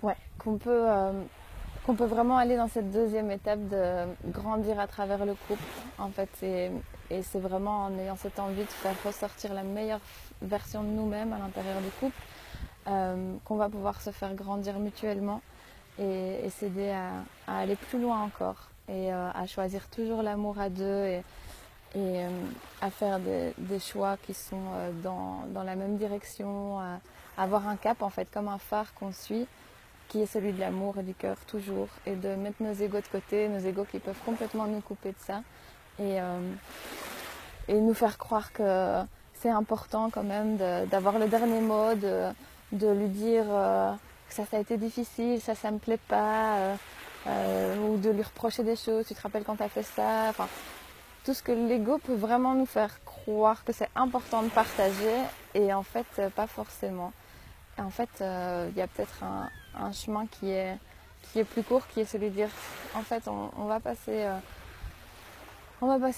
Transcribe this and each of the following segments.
Ouais, qu'on peut vraiment aller dans cette deuxième étape de grandir à travers le couple, en fait. Et c'est vraiment en ayant cette envie de faire ressortir la meilleure version de nous-mêmes à l'intérieur du couple qu'on va pouvoir se faire grandir mutuellement et s'aider à aller plus loin encore et à choisir toujours l'amour à deux et à faire des choix qui sont dans la même direction, à avoir un cap en fait, comme un phare qu'on suit, qui est celui de l'amour et du cœur toujours, et de mettre nos égos de côté, nos égos qui peuvent complètement nous couper de ça, et, euh, et nous faire croire que c'est important quand même d'avoir le dernier mot, de lui dire que ça a été difficile, ça me plaît pas, ou de lui reprocher des choses, tu te rappelles quand tu as fait ça, enfin, tout ce que l'ego peut vraiment nous faire croire que c'est important de partager, et en fait, pas forcément. Et en fait, il y a peut-être un chemin qui est plus court, qui est celui de dire, en fait, on va passer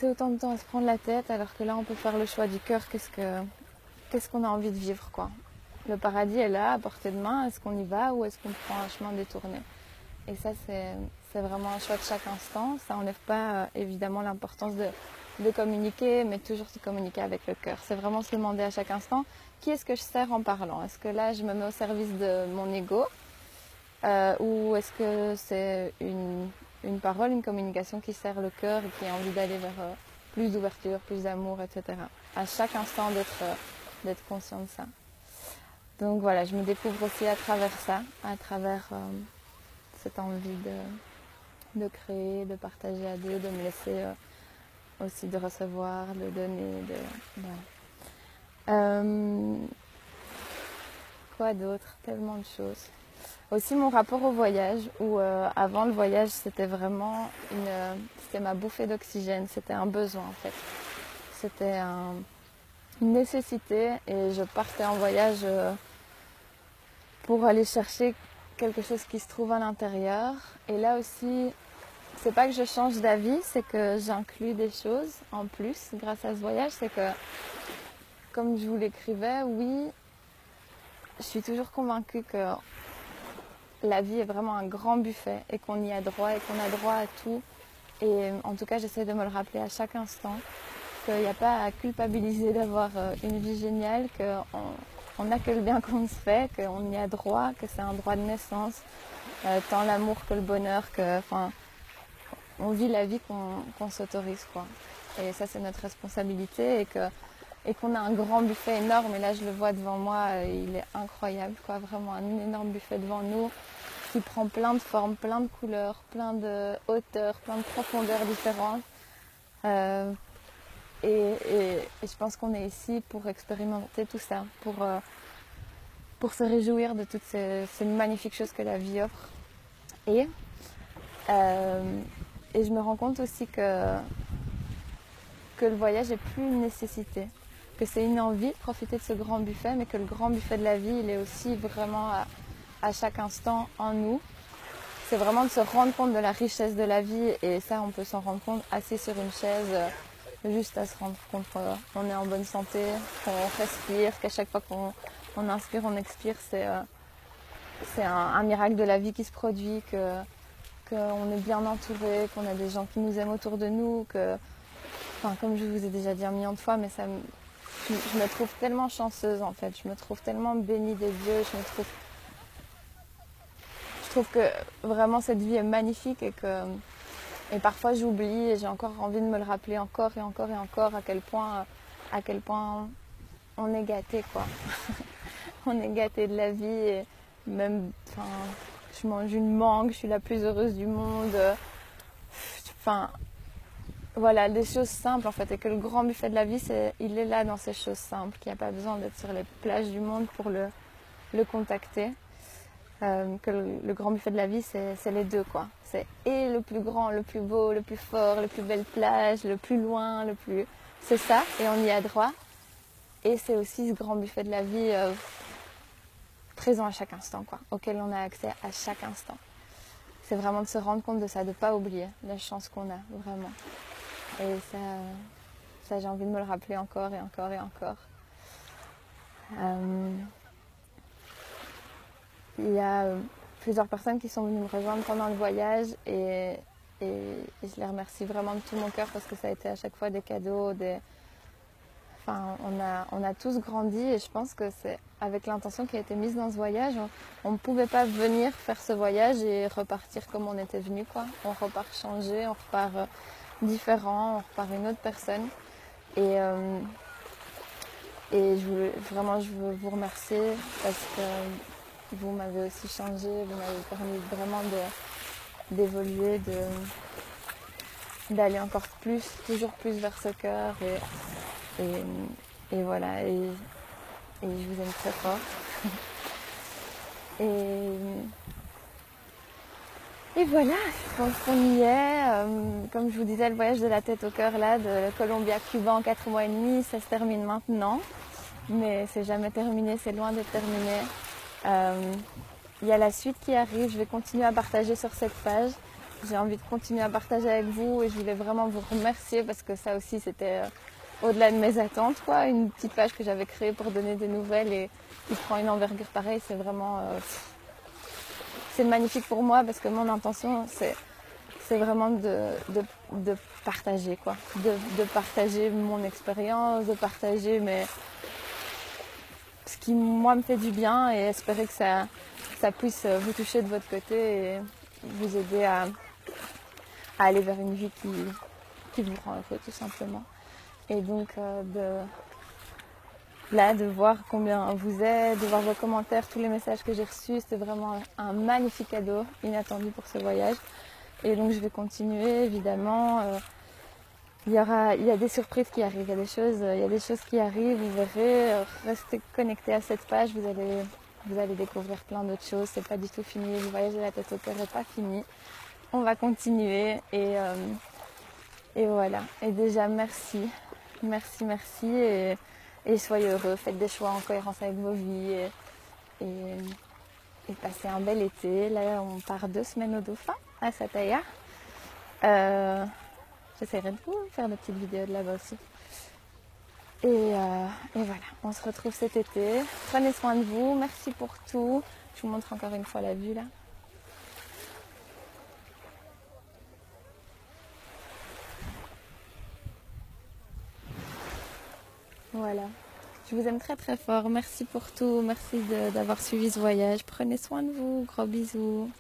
autant de temps à se prendre la tête, alors que là, on peut faire le choix du cœur. Qu'est-ce qu'on a envie de vivre, quoi. Le paradis est là, à portée de main. Est-ce qu'on y va ou est-ce qu'on prend un chemin détourné? Et ça, c'est vraiment un choix de chaque instant. Ça n'enlève pas, évidemment, l'importance de communiquer, mais toujours se communiquer avec le cœur. C'est vraiment se demander à chaque instant, qui est-ce que je sers en parlant? Est-ce que là, je me mets au service de mon ego ou est-ce que c'est une parole, une communication qui sert le cœur et qui a envie d'aller vers plus d'ouverture, plus d'amour, etc. À chaque instant d'être conscient de ça. Donc voilà, je me découvre aussi à travers ça, à travers cette envie de créer, de partager à deux, de me laisser aussi de recevoir, de donner, voilà. Quoi d'autre? Tellement de choses. Aussi mon rapport au voyage, où avant le voyage c'était vraiment c'était ma bouffée d'oxygène, c'était un besoin en fait. C'était une nécessité et je partais en voyage pour aller chercher quelque chose qui se trouve à l'intérieur. Et là aussi, c'est pas que je change d'avis, c'est que j'inclus des choses en plus grâce à ce voyage. C'est que, comme je vous l'écrivais, oui, je suis toujours convaincue que la vie est vraiment un grand buffet et qu'on y a droit et qu'on a droit à tout. Et en tout cas, j'essaie de me le rappeler à chaque instant, qu'il n'y a pas à culpabiliser d'avoir une vie géniale, qu'on n'a que le bien qu'on se fait, qu'on y a droit, que c'est un droit de naissance, tant l'amour que le bonheur, on vit la vie qu'on s'autorise, quoi. Et ça, c'est notre responsabilité et qu'on a un grand buffet énorme. Et là, je le vois devant moi, il est incroyable, quoi. Vraiment un énorme buffet devant nous qui prend plein de formes, plein de couleurs, plein de hauteurs, plein de profondeurs différentes. Euh, et je pense qu'on est ici pour expérimenter tout ça, pour se réjouir de toutes ces magnifiques choses que la vie offre. Et, euh, et je me rends compte aussi que le voyage est plus une nécessité, que c'est une envie de profiter de ce grand buffet, mais que le grand buffet de la vie, il est aussi vraiment à chaque instant en nous. C'est vraiment de se rendre compte de la richesse de la vie, et ça, on peut s'en rendre compte assis sur une chaise, juste à se rendre compte qu'on est en bonne santé, qu'on respire, qu'à chaque fois qu'on inspire, on expire, c'est un miracle de la vie qui se produit, qu'on est bien entouré, qu'on a des gens qui nous aiment autour de nous, enfin, comme je vous ai déjà dit un million de fois, mais je me trouve tellement chanceuse en fait, je me trouve tellement bénie des dieux, je trouve que vraiment cette vie est magnifique et parfois j'oublie et j'ai encore envie de me le rappeler encore et encore et encore à quel point on est gâté, quoi. On est gâté de la vie et même, enfin, je mange une mangue, je suis la plus heureuse du monde. Enfin, voilà, des choses simples en fait, et que le grand buffet de la vie, il est là dans ces choses simples, qu'il n'y a pas besoin d'être sur les plages du monde pour le contacter. Que le grand buffet de la vie, c'est les deux, quoi. C'est et le plus grand, le plus beau, le plus fort, le plus belle plage, le plus loin, le plus... C'est ça, et on y a droit. Et c'est aussi ce grand buffet de la vie présent à chaque instant, quoi, auquel on a accès à chaque instant. C'est vraiment de se rendre compte de ça, de ne pas oublier la chance qu'on a, vraiment. Et ça, j'ai envie de me le rappeler encore et encore et encore. Il y a plusieurs personnes qui sont venues me rejoindre pendant le voyage et je les remercie vraiment de tout mon cœur parce que ça a été à chaque fois des cadeaux, Enfin, on a tous grandi et je pense que c'est avec l'intention qui a été mise dans ce voyage. On ne pouvait pas venir faire ce voyage et repartir comme on était venu, quoi. On repart changé, on repart différent, on repart une autre personne. Et je veux vous remercier parce que vous m'avez aussi changé, vous m'avez permis vraiment d'évoluer, d'aller encore plus, toujours plus vers ce cœur. Et voilà, et je vous aime très fort. Et voilà, je pense qu'on y est. Comme je vous disais, le voyage de la tête au cœur là, de Colombie à Cuba en 4 mois et demi, ça se termine maintenant. Mais c'est jamais terminé, c'est loin d'être terminé. Il y a la suite qui arrive, je vais continuer à partager sur cette page. J'ai envie de continuer à partager avec vous et je voulais vraiment vous remercier parce que ça aussi c'était au-delà de mes attentes, quoi. Une petite page que j'avais créée pour donner des nouvelles et qui prend une envergure pareille, c'est vraiment c'est magnifique pour moi parce que mon intention c'est vraiment de partager, quoi. De partager mon expérience, de partager ce qui moi me fait du bien et espérer que ça puisse vous toucher de votre côté et vous aider à aller vers une vie qui vous rend heureux tout simplement. Et donc de voir combien vous êtes, de voir vos commentaires, tous les messages que j'ai reçus, c'est vraiment un magnifique cadeau inattendu pour ce voyage. Et donc je vais continuer évidemment. Il y a des surprises qui arrivent, il y a des choses qui arrivent, vous verrez, restez connectés à cette page, vous allez découvrir plein d'autres choses, c'est pas du tout fini, le voyage de la tête au cœur n'est pas fini. On va continuer et voilà. Et déjà merci et soyez heureux, faites des choix en cohérence avec vos vies et passez un bel été. Là on part 2 semaines au Dauphin à Sataya. J'essaierai de vous faire des petites vidéos de là-bas aussi. Et voilà, on se retrouve cet été. Prenez soin de vous, merci pour tout. Je vous montre encore une fois la vue là. Voilà, je vous aime très très fort. Merci pour tout, merci d'avoir suivi ce voyage. Prenez soin de vous, gros bisous.